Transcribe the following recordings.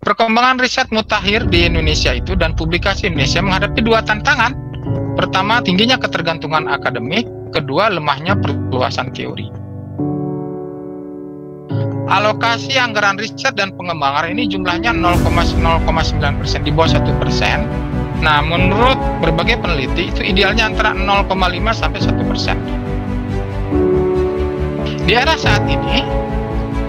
perkembangan riset mutakhir di Indonesia itu dan publikasi Indonesia menghadapi dua tantangan. Pertama, tingginya ketergantungan akademik. Kedua, lemahnya perluasan teori. Alokasi anggaran riset dan pengembangan ini jumlahnya 0,9%, di bawah 1%. Nah, menurut berbagai peneliti itu idealnya antara 0,5 sampai 1%. Di era saat ini,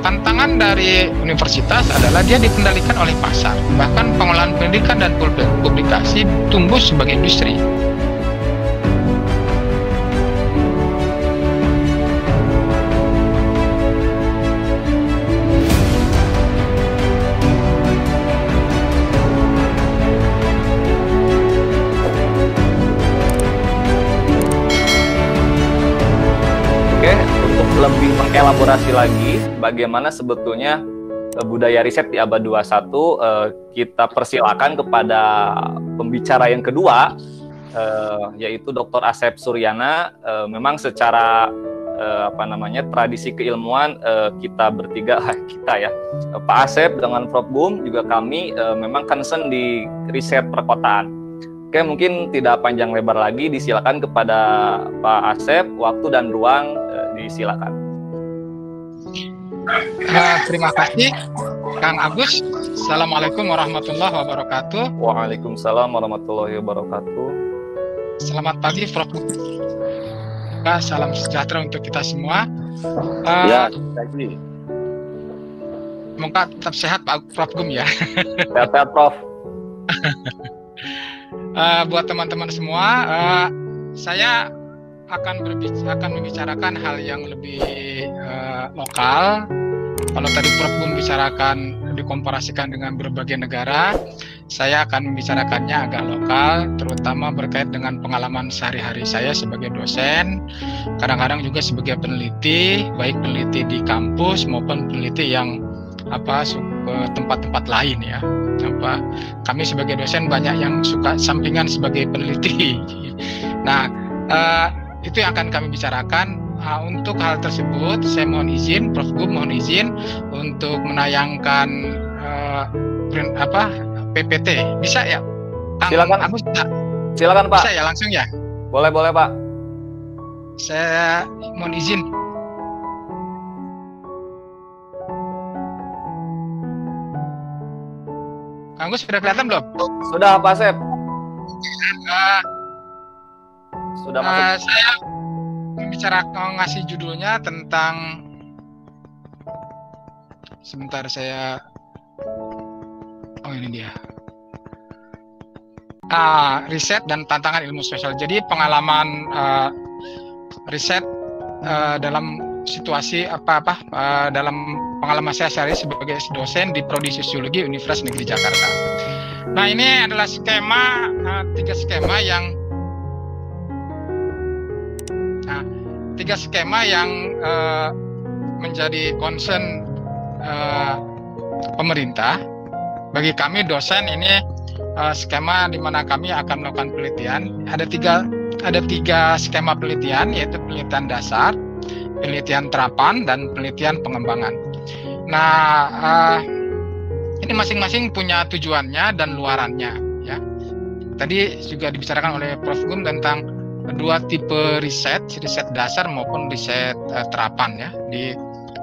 tantangan dari universitas adalah dia dikendalikan oleh pasar. Bahkan pengolahan pendidikan dan publikasi tumbuh sebagai industri. Lebih mengelaborasi lagi bagaimana sebetulnya budaya riset di abad 21, kita persilakan kepada pembicara yang kedua, yaitu Dr. Asep Suryana. Memang secara tradisi keilmuan, kita bertiga, Pak Asep dengan Prof. Gum, juga kami memang concern di riset perkotaan. Oke, mungkin tidak panjang lebar lagi, disilakan kepada Pak Asep, waktu dan ruang disilakan. Terima kasih, Kang Agus. Assalamualaikum warahmatullahi wabarakatuh. Waalaikumsalam warahmatullahi wabarakatuh. Selamat pagi, Prof. Salam sejahtera untuk kita semua. Ya, pagi. Semoga tetap sehat, Pak Prof. Gum ya. Sehat-sehat, Prof. Buat teman-teman semua, saya akan membicarakan hal yang lebih lokal. Kalau tadi Prof. Gum bicarakan dikomparasikan dengan berbagai negara, saya akan membicarakannya agak lokal, terutama berkait dengan pengalaman sehari-hari saya sebagai dosen, kadang-kadang juga sebagai peneliti, baik peneliti di kampus maupun peneliti yang tempat-tempat lain ya. Kami sebagai dosen banyak yang suka sampingan sebagai peneliti. Nah, itu yang akan kami bicarakan. Untuk hal tersebut, saya mohon izin, Prof. Gum mohon izin untuk menayangkan PPT. Bisa ya? Silakan. Agus, silakan, Pak. Bisa ya langsung ya? Boleh, Pak. Saya mohon izin. Kang Gus sudah kelihatan belum? Sudah, Pak Asep. Sudah masuk. Saya ngasih judulnya tentang, sebentar saya, ini dia. Riset dan tantangan ilmu sosial. Jadi pengalaman riset dalam situasi dalam pengalaman saya sehari sebagai dosen di Prodi Sosiologi Universitas Negeri Jakarta. Nah, ini adalah skema, 3 skema yang menjadi concern pemerintah. Bagi kami dosen ini skema di mana kami akan melakukan penelitian. Ada tiga skema penelitian, yaitu penelitian dasar, penelitian terapan, dan penelitian pengembangan. Nah, ini masing-masing punya tujuannya dan luarannya ya. Tadi juga dibicarakan oleh Prof. Gum tentang 2 tipe riset dasar maupun riset terapan ya. Di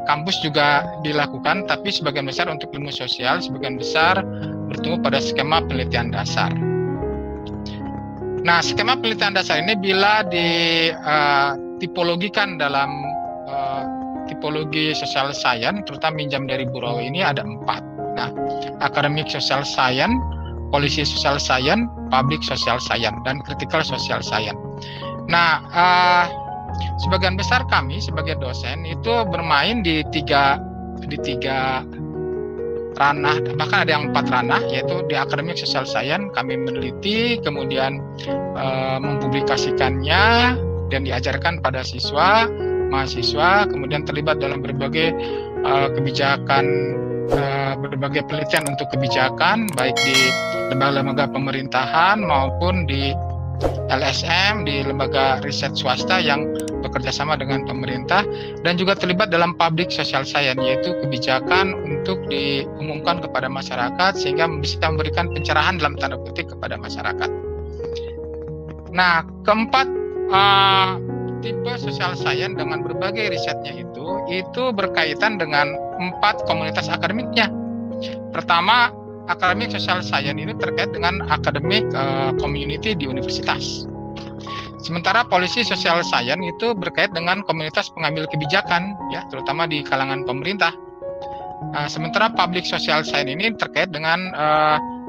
kampus juga dilakukan, tapi sebagian besar untuk ilmu sosial, sebagian besar bertumbuh pada skema penelitian dasar. Nah, skema penelitian dasar ini bila ditipologikan dalam tipologi social science, terutama minjam dari Burawa ini ada 4. Nah, academic social science, policy social science, public social science, dan critical social science. Nah, sebagian besar kami sebagai dosen itu bermain di tiga ranah, bahkan ada yang 4 ranah, yaitu di academic social science kami meneliti, kemudian mempublikasikannya dan diajarkan pada siswa, mahasiswa, kemudian terlibat dalam berbagai kebijakan, berbagai penelitian untuk kebijakan, baik di lembaga-lembaga pemerintahan maupun di LSM, di lembaga riset swasta yang bekerja sama dengan pemerintah, dan juga terlibat dalam public social science, yaitu kebijakan untuk diumumkan kepada masyarakat sehingga bisa memberikan pencerahan dalam tanda kutip kepada masyarakat. Nah, keempat tipe social science dengan berbagai risetnya itu berkaitan dengan 4 komunitas akademiknya. Pertama, akademik social science ini terkait dengan akademik community di universitas. Sementara policy social science itu berkait dengan komunitas pengambil kebijakan, ya, terutama di kalangan pemerintah. Sementara public social science ini terkait dengan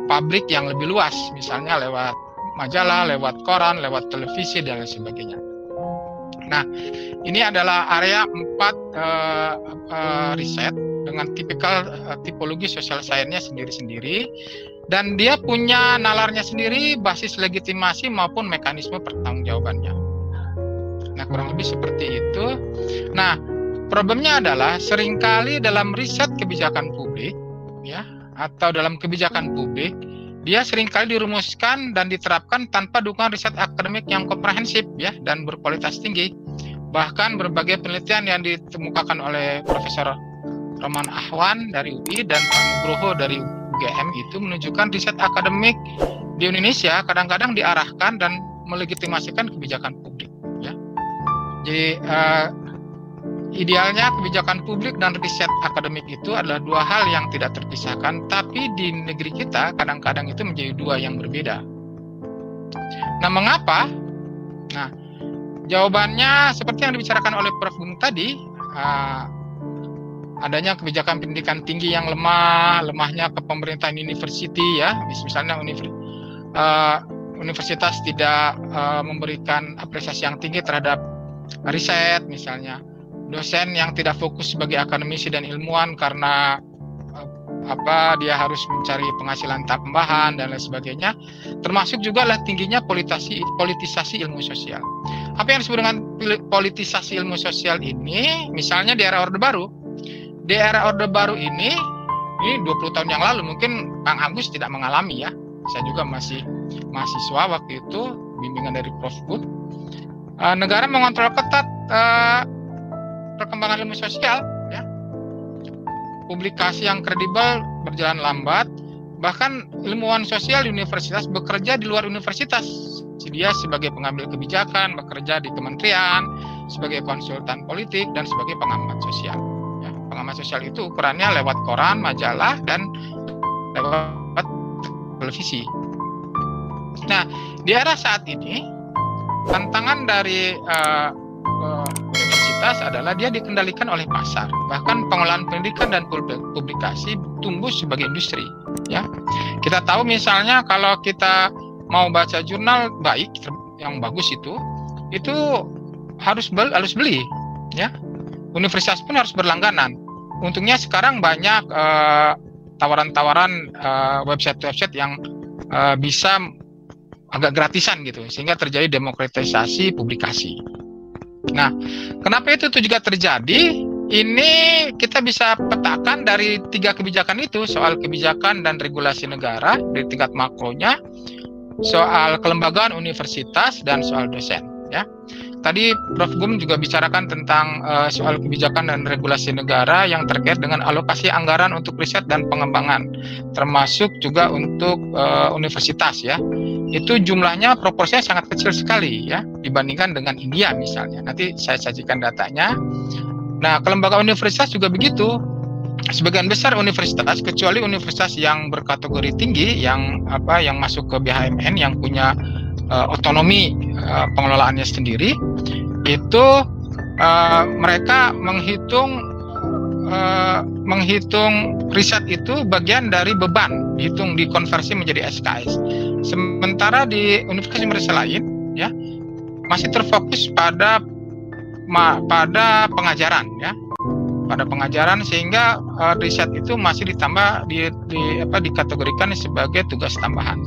publik yang lebih luas, misalnya lewat majalah, lewat koran, lewat televisi, dan lain sebagainya. Nah, ini adalah area 4 riset dengan tipologi social science-nya sendiri-sendiri, dan dia punya nalarnya sendiri, basis legitimasi maupun mekanisme pertanggungjawabannya. Nah, kurang lebih seperti itu. Nah, problemnya adalah seringkali dalam riset kebijakan publik, ya, atau dalam kebijakan publik, dia seringkali dirumuskan dan diterapkan tanpa dukungan riset akademik yang komprehensif, ya, dan berkualitas tinggi. Bahkan berbagai penelitian yang ditemukan oleh Profesor Roman Ahwan dari UI dan Pak Nugroho dari UGM itu menunjukkan riset akademik di Indonesia kadang-kadang diarahkan dan melegitimasikan kebijakan publik, ya. Jadi idealnya kebijakan publik dan riset akademik itu adalah 2 hal yang tidak terpisahkan, tapi di negeri kita kadang-kadang itu menjadi 2 yang berbeda. Nah, mengapa? Nah, jawabannya seperti yang dibicarakan oleh Prof. Gung tadi, adanya kebijakan pendidikan tinggi yang lemahnya kepemerintahan university, ya, misalnya universitas tidak memberikan apresiasi yang tinggi terhadap riset, misalnya dosen yang tidak fokus sebagai akademisi dan ilmuwan karena dia harus mencari penghasilan tambahan dan lain sebagainya, termasuk juga lah tingginya politisasi ilmu sosial. Apa yang disebut dengan politisasi ilmu sosial ini, misalnya di era Orde Baru. Di era Orde Baru ini 20 tahun yang lalu, mungkin Kang Agus tidak mengalami, ya. Saya juga masih mahasiswa waktu itu, bimbingan dari Prof. Bud. Negara mengontrol ketat perkembangan ilmu sosial, ya. Publikasi yang kredibel berjalan lambat, bahkan ilmuwan sosial di universitas bekerja di luar universitas. Dia sebagai pengambil kebijakan, bekerja di kementerian, sebagai konsultan politik, dan sebagai pengamat sosial. Ya, pengamat sosial itu ukurannya lewat koran, majalah, dan lewat televisi. Nah, di era saat ini, tantangan dari universitas adalah dia dikendalikan oleh pasar. Bahkan pengelolaan pendidikan dan publikasi tumbuh sebagai industri, ya. Kita tahu misalnya kalau kita mau baca jurnal baik yang bagus itu harus beli, ya. Universitas pun harus berlangganan. Untungnya sekarang banyak tawaran-tawaran website-website yang bisa agak gratisan gitu, sehingga terjadi demokratisasi publikasi. Nah, kenapa itu juga terjadi? Ini kita bisa petakan dari 3 kebijakan itu, soal kebijakan dan regulasi negara di tingkat makronya, soal kelembagaan universitas, dan soal dosen, ya. Tadi Prof. Gum juga bicarakan tentang soal kebijakan dan regulasi negara yang terkait dengan alokasi anggaran untuk riset dan pengembangan, termasuk juga untuk universitas, ya. Itu jumlahnya proporsinya sangat kecil sekali, ya, dibandingkan dengan India misalnya. Nanti saya sajikan datanya. Nah, kelembagaan universitas juga begitu. Sebagian besar universitas, kecuali universitas yang berkategori tinggi, yang masuk ke BHMN, yang punya otonomi pengelolaannya sendiri, itu mereka menghitung riset itu bagian dari beban, dihitung dikonversi menjadi SKS. Sementara di universitas lain, ya, masih terfokus pada pengajaran, ya, pada pengajaran, sehingga riset itu masih ditambah dikategorikan sebagai tugas tambahan.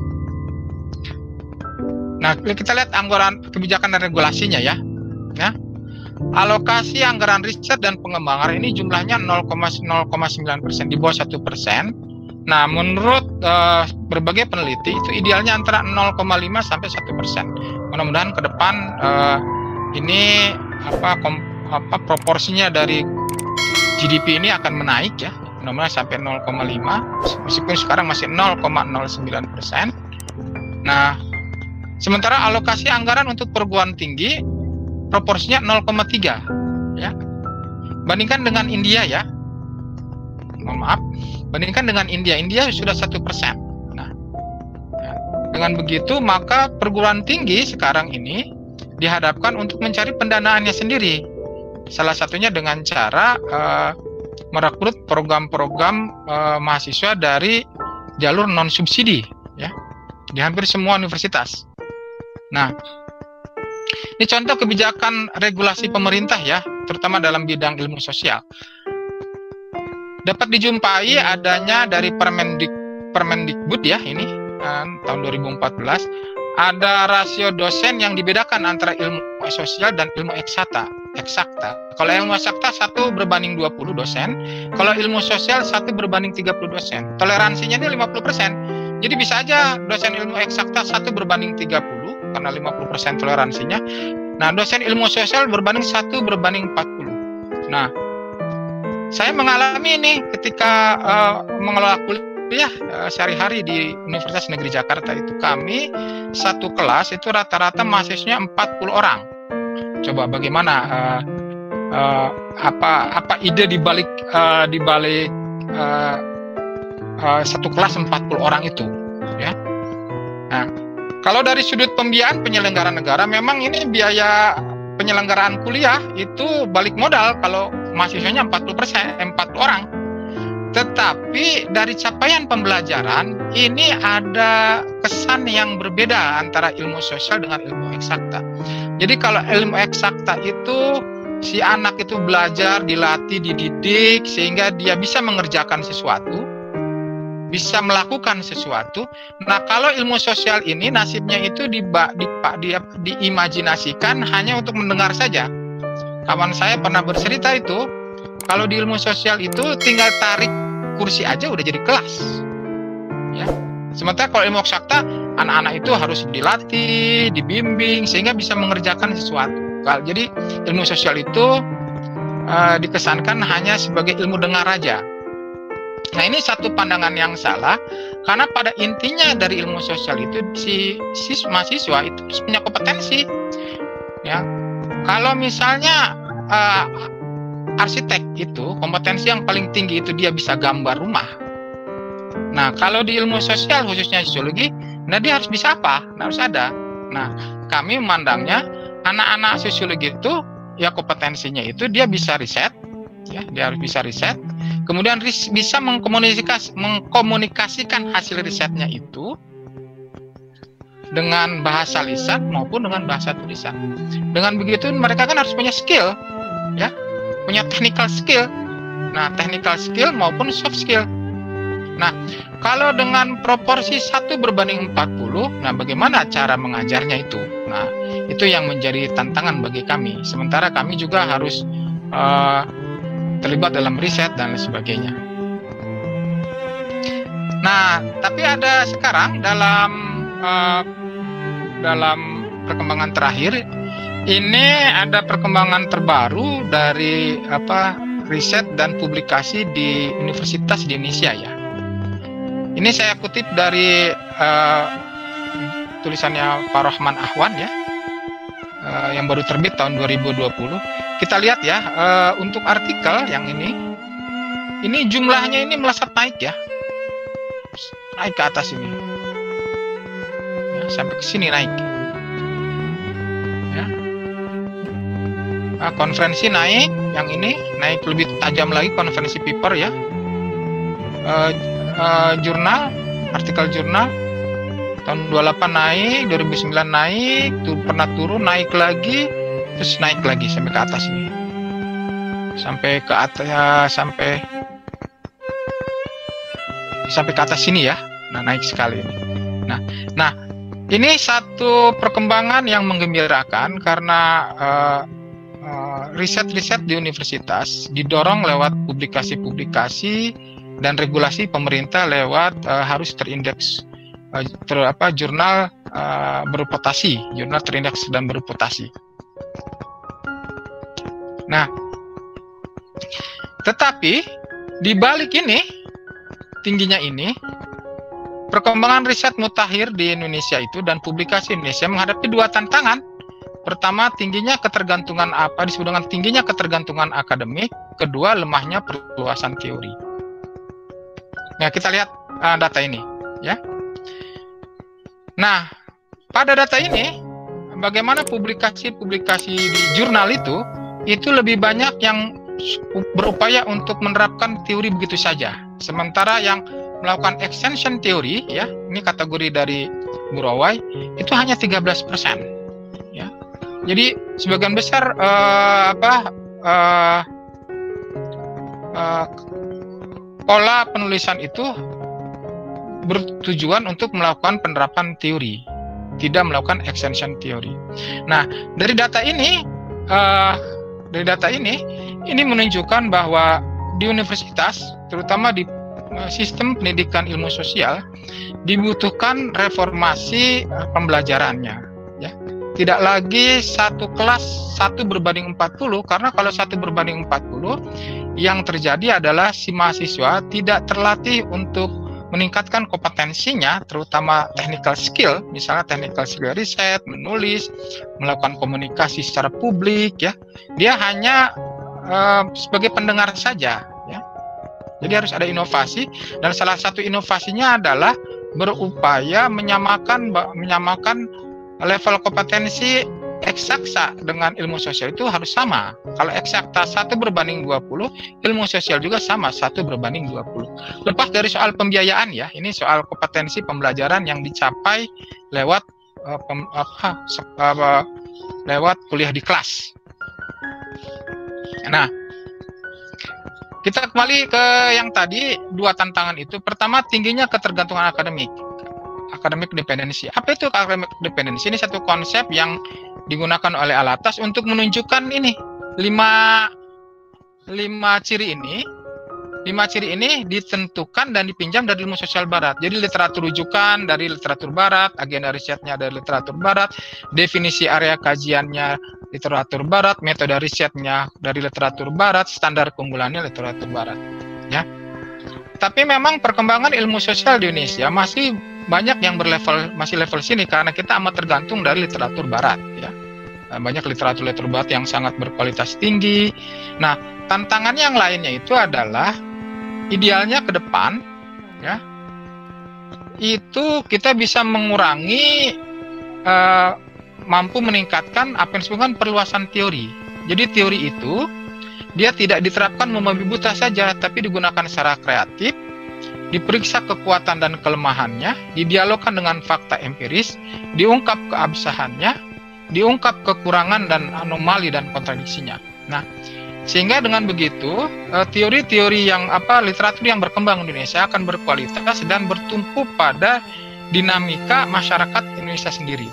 Nah, kita lihat anggaran kebijakan dan regulasinya, ya. Alokasi anggaran riset dan pengembangan ini jumlahnya 0,9%, di bawah 1%. Nah, menurut berbagai peneliti itu idealnya antara 0,5 sampai 1%. Mudah-mudahan ke depan ini proporsinya dari GDP ini akan menaik ya, mudah-mudahan sampai 0,5, meskipun sekarang masih 0,09%. Nah, sementara alokasi anggaran untuk perguruan tinggi proporsinya 0,3 ya. Bandingkan dengan India ya. Mohon maaf, bandingkan dengan India sudah 1%. Nah, ya. Dengan begitu maka perguruan tinggi sekarang ini dihadapkan untuk mencari pendanaannya sendiri. Salah satunya dengan cara merekrut program-program mahasiswa dari jalur non subsidi ya, di hampir semua universitas. Nah, ini contoh kebijakan regulasi pemerintah ya, terutama dalam bidang ilmu sosial. Dapat dijumpai adanya dari Permendikbud ya, ini tahun 2014, ada rasio dosen yang dibedakan antara ilmu sosial dan ilmu eksakta. Kalau ilmu eksakta 1 berbanding 20 dosen, kalau ilmu sosial 1 berbanding 30 dosen. Toleransinya ini 50%. Jadi bisa aja dosen ilmu eksakta 1 berbanding 30 karena 50% toleransinya. Nah, dosen ilmu sosial berbanding 1 berbanding 40. Nah, saya mengalami ini ketika mengelola kuliah sehari-hari di Universitas Negeri Jakarta itu. Kami satu kelas itu rata-rata mahasiswanya 40 orang. Coba bagaimana apa ide dibalik satu kelas 40 orang itu ya. Nah, kalau dari sudut pembiayaan penyelenggara negara, memang ini biaya penyelenggaraan kuliah itu balik modal kalau mahasiswanya 40 orang. Tetapi dari capaian pembelajaran ini ada kesan yang berbeda antara ilmu sosial dengan ilmu eksakta. Jadi kalau ilmu eksakta itu si anak itu belajar, dilatih, dididik sehingga dia bisa mengerjakan sesuatu, bisa melakukan sesuatu. Nah, kalau ilmu sosial ini nasibnya itu diimajinasikan hanya untuk mendengar saja. Kawan saya pernah bercerita itu, kalau di ilmu sosial itu tinggal tarik kursi aja udah jadi kelas. Ya. Sementara kalau ilmu eksakta, anak-anak itu harus dilatih, dibimbing sehingga bisa mengerjakan sesuatu. Jadi ilmu sosial itu dikesankan hanya sebagai ilmu dengar aja. Nah, ini satu pandangan yang salah, karena pada intinya dari ilmu sosial itu si mahasiswa itu punya kompetensi. Ya, kalau misalnya arsitek itu kompetensi yang paling tinggi itu dia bisa gambar rumah. Nah, kalau di ilmu sosial khususnya sosiologi, nah dia harus bisa apa? Nah, harus ada. Nah, kami memandangnya anak-anak sosiologi itu ya kompetensinya itu dia bisa riset, ya dia harus bisa riset. Kemudian bisa mengkomunikasikan hasil risetnya itu dengan bahasa lisan maupun dengan bahasa tulisan. Dengan begitu mereka kan harus punya skill, ya, punya technical skill. Nah, technical skill maupun soft skill. Nah, kalau dengan proporsi 1 berbanding 40, nah bagaimana cara mengajarnya itu? Nah, itu yang menjadi tantangan bagi kami. Sementara kami juga harus terlibat dalam riset dan sebagainya. Nah, tapi ada sekarang dalam perkembangan terakhir ini ada perkembangan terbaru dari riset dan publikasi di universitas di Indonesia ya. Ini saya kutip dari tulisannya Pak Rahman Ahwan ya, yang baru terbit tahun 2020. Kita lihat ya, untuk artikel yang ini jumlahnya ini melesat naik ya, naik ke atas ini, ya, sampai ke sini naik. Ya. Konferensi naik, yang ini naik lebih tajam lagi konferensi paper ya. Jurnal, artikel jurnal tahun 28 naik, 2009 naik, pernah turun, naik lagi, terus naik lagi sampai ke atas ini, sampai ke atas, sampai ke atas sini ya. Nah, naik sekali ini. Nah, ini satu perkembangan yang menggembirakan karena riset-riset di universitas didorong lewat publikasi-publikasi dan regulasi pemerintah lewat harus terindeks jurnal berreputasi, jurnal terindeks dan berreputasi. Nah, tetapi di balik ini, tingginya ini, perkembangan riset mutakhir di Indonesia itu dan publikasi Indonesia menghadapi dua tantangan. Pertama, tingginya ketergantungan disebut dengan tingginya ketergantungan akademik. Kedua, lemahnya perluasan teori. Nah, kita lihat data ini, ya. Nah, pada data ini, bagaimana publikasi-publikasi di jurnal itu lebih banyak yang berupaya untuk menerapkan teori begitu saja. Sementara yang melakukan extension teori, ya, ini kategori dari Burawai, itu hanya 13%. Ya. Jadi sebagian besar pola penulisan itu bertujuan untuk melakukan penerapan teori, tidak melakukan extension teori. Nah, dari data ini ini menunjukkan bahwa di universitas, terutama di sistem pendidikan ilmu sosial, dibutuhkan reformasi pembelajarannya, ya. Tidak lagi satu kelas 1/40, karena kalau 1/40 yang terjadi adalah si mahasiswa tidak terlatih untuk meningkatkan kompetensinya, terutama technical skill, misalnya technical skill riset, menulis, melakukan komunikasi secara publik, ya. Dia hanya sebagai pendengar saja, ya. Jadi harus ada inovasi, dan salah satu inovasinya adalah berupaya menyamakan level kompetensi eksakta dengan ilmu sosial itu harus sama. Kalau eksakta 1/20, ilmu sosial juga sama 1/20. Lepas dari soal pembiayaan, ya, ini soal kompetensi pembelajaran yang dicapai lewat lewat kuliah di kelas. Nah, kita kembali ke yang tadi, dua tantangan itu. Pertama, tingginya ketergantungan akademik. Academic dependency. Apa itu academic dependency? Ini satu konsep yang digunakan oleh Alatas untuk menunjukkan ini 5 ciri ini. 5 ciri ini ditentukan dan dipinjam dari ilmu sosial barat. Jadi literatur rujukan dari literatur barat, agenda risetnya dari literatur barat, definisi area kajiannya literatur barat, metode risetnya dari literatur barat, standar keunggulannya literatur barat, ya. Tapi memang perkembangan ilmu sosial di Indonesia masih banyak yang masih level sini karena kita amat tergantung dari literatur barat, ya. Banyak literatur barat yang sangat berkualitas tinggi. Nah, tantangan yang lainnya itu adalah idealnya ke depan, ya, itu kita bisa mengurangi, mampu meningkatkan apa yang disebutkan perluasan teori. Jadi teori itu dia tidak diterapkan membabi buta saja, tapi digunakan secara kreatif, diperiksa kekuatan dan kelemahannya, didialogkan dengan fakta empiris, diungkap keabsahannya, diungkap kekurangan dan anomali dan kontradiksinya. Nah, sehingga dengan begitu teori-teori yang literatur yang berkembang di Indonesia akan berkualitas dan bertumpu pada dinamika masyarakat Indonesia sendiri.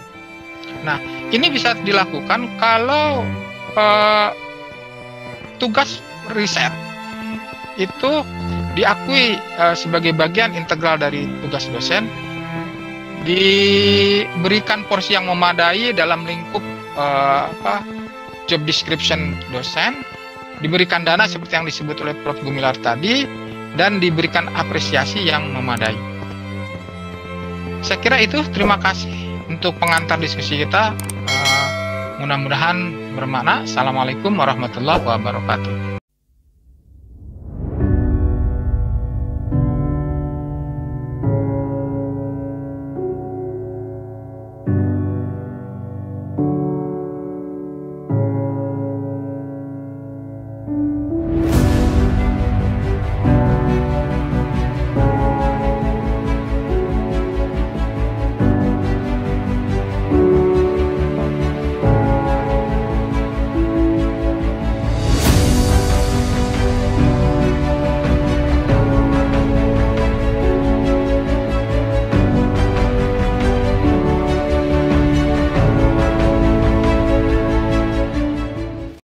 Nah, ini bisa dilakukan kalau tugas riset itu diakui sebagai bagian integral dari tugas dosen, diberikan porsi yang memadai dalam lingkup job description dosen, diberikan dana seperti yang disebut oleh Prof. Gumilar tadi, dan diberikan apresiasi yang memadai. Saya kira itu. Terima kasih untuk pengantar diskusi kita. Mudah-mudahan bermakna. Assalamualaikum warahmatullahi wabarakatuh.